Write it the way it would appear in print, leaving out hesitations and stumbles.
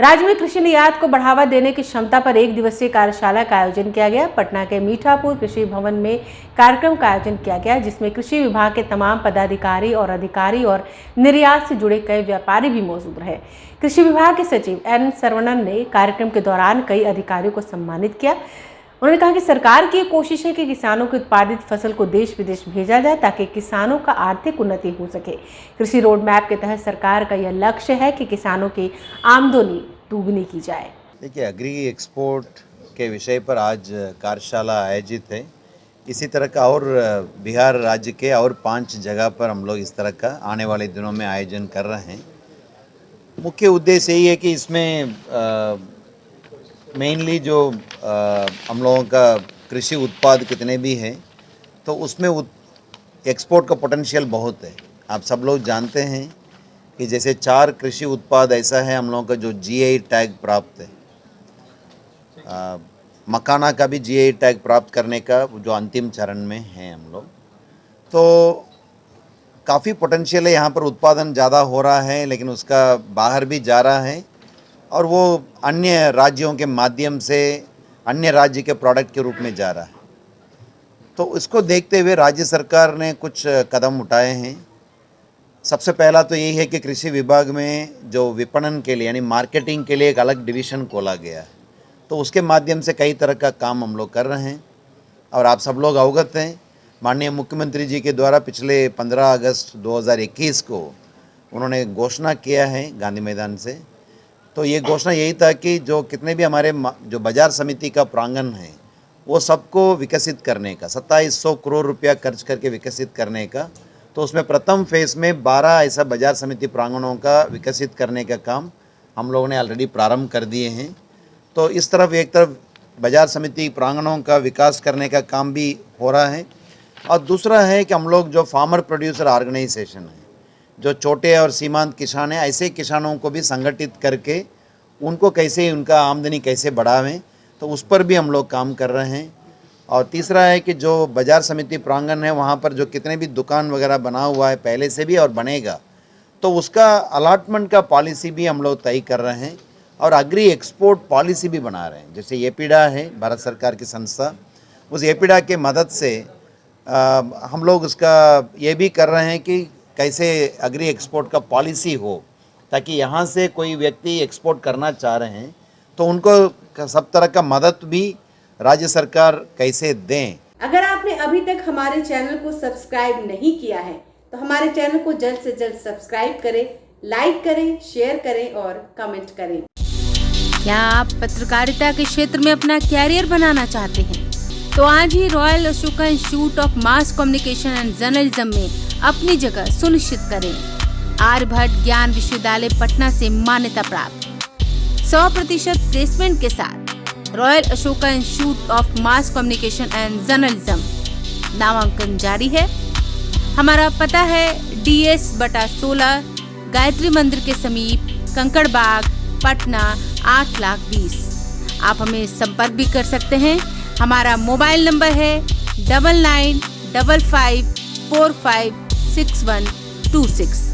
राज्य में कृषि निर्यात को बढ़ावा देने की क्षमता पर एक दिवसीय कार्यशाला का आयोजन किया गया। पटना के मीठापुर कृषि भवन में कार्यक्रम का आयोजन किया गया, जिसमें कृषि विभाग के तमाम पदाधिकारी और अधिकारी और निर्यात से जुड़े कई व्यापारी भी मौजूद रहे। कृषि विभाग के सचिव एन सरवणन ने कार्यक्रम के दौरान कई अधिकारियों को सम्मानित किया। उन्होंने कहा कि सरकार की कोशिश है कि किसानों की उत्पादित फसल को देश विदेश भेजा जाए ताकि किसानों का आर्थिक उन्नति हो सके। कृषि रोड मैप के तहत सरकार का यह लक्ष्य है कि किसानों की आमदनी दोगुनी की जाए। देखिए, एग्री एक्सपोर्ट के विषय पर आज कार्यशाला आयोजित है। इसी तरह का और बिहार राज्य के और 5 जगह पर हम लोग इस तरह का आने वाले दिनों में आयोजन कर रहे हैं। मुख्य उद्देश्य यही है कि इसमें मेनली जो हम लोगों का कृषि उत्पाद कितने भी हैं, तो उसमें एक्सपोर्ट का पोटेंशियल बहुत है। आप सब लोग जानते हैं कि जैसे 4 कृषि उत्पाद ऐसा है हम लोगों का जो जीआई टैग प्राप्त है। मखाना का भी जीआई टैग प्राप्त करने का जो अंतिम चरण में है हम लोग, तो काफ़ी पोटेंशियल है। यहाँ पर उत्पादन ज़्यादा हो रहा है, लेकिन उसका बाहर भी जा रहा है और वो अन्य राज्यों के माध्यम से अन्य राज्य के प्रोडक्ट के रूप में जा रहा है। तो इसको देखते हुए राज्य सरकार ने कुछ कदम उठाए हैं। सबसे पहला तो यही है कि कृषि विभाग में जो विपणन के लिए यानी मार्केटिंग के लिए एक अलग डिवीज़न खोला गया है, तो उसके माध्यम से कई तरह का काम हम लोग कर रहे हैं। और आप सब लोग अवगत हैं, माननीय मुख्यमंत्री जी के द्वारा पिछले 15 अगस्त 2021 को उन्होंने घोषणा किया है गांधी मैदान से। तो ये घोषणा यही था कि जो कितने भी हमारे जो बाजार समिति का प्रांगण है वो सबको विकसित करने का, 2700 करोड़ रुपया खर्च करके विकसित करने का। तो उसमें प्रथम फेज़ में 12 ऐसा बाजार समिति प्रांगणों का विकसित करने का काम हम लोगों ने ऑलरेडी प्रारंभ कर दिए हैं। तो इस तरफ एक तरफ बाजार समिति प्रांगणों का विकास करने का काम भी हो रहा है, और दूसरा है कि हम लोग जो फार्मर प्रोड्यूसर ऑर्गेनाइजेशन है, जो छोटे और सीमांत किसान हैं, ऐसे किसानों को भी संगठित करके उनको कैसे उनका आमदनी कैसे बढ़ावें, तो उस पर भी हम लोग काम कर रहे हैं। और तीसरा है कि जो बाजार समिति प्रांगण है वहाँ पर जो कितने भी दुकान वगैरह बना हुआ है पहले से भी और बनेगा, तो उसका अलॉटमेंट का पॉलिसी भी हम लोग तय कर रहे हैं और एग्री एक्सपोर्ट पॉलिसी भी बना रहे हैं। जैसे एपीडा है भारत सरकार की संस्था, उस एपीडा के मदद से हम लोग उसका ये भी कर रहे हैं कि कैसे एग्री एक्सपोर्ट का पॉलिसी हो, ताकि यहाँ से कोई व्यक्ति एक्सपोर्ट करना चाह रहे हैं तो उनको सब तरह का मदद भी राज्य सरकार कैसे दें। अगर आपने अभी तक हमारे चैनल को सब्सक्राइब नहीं किया है तो हमारे चैनल को जल्द से जल्द सब्सक्राइब करें, लाइक करें, शेयर करें और कमेंट करें। क्या आप पत्रकारिता के क्षेत्र में अपना कैरियर बनाना चाहते हैं? तो आज ही Royal Ashoka Institute of Mass Communication and Journalism में अपनी जगह सुनिश्चित करें। आर्यभट्ट ज्ञान विश्वविद्यालय पटना से मान्यता प्राप्त 100% प्लेसमेंट के साथ royal Ashoka Institute of Mass Communication and journalism नामांकन जारी है। हमारा पता है DS/16 गायत्री मंदिर के समीप, कंकड़ बाग, पटना 8,20,000। आप हमें संपर्क भी कर सकते हैं। हमारा मोबाइल नंबर है 9955456126।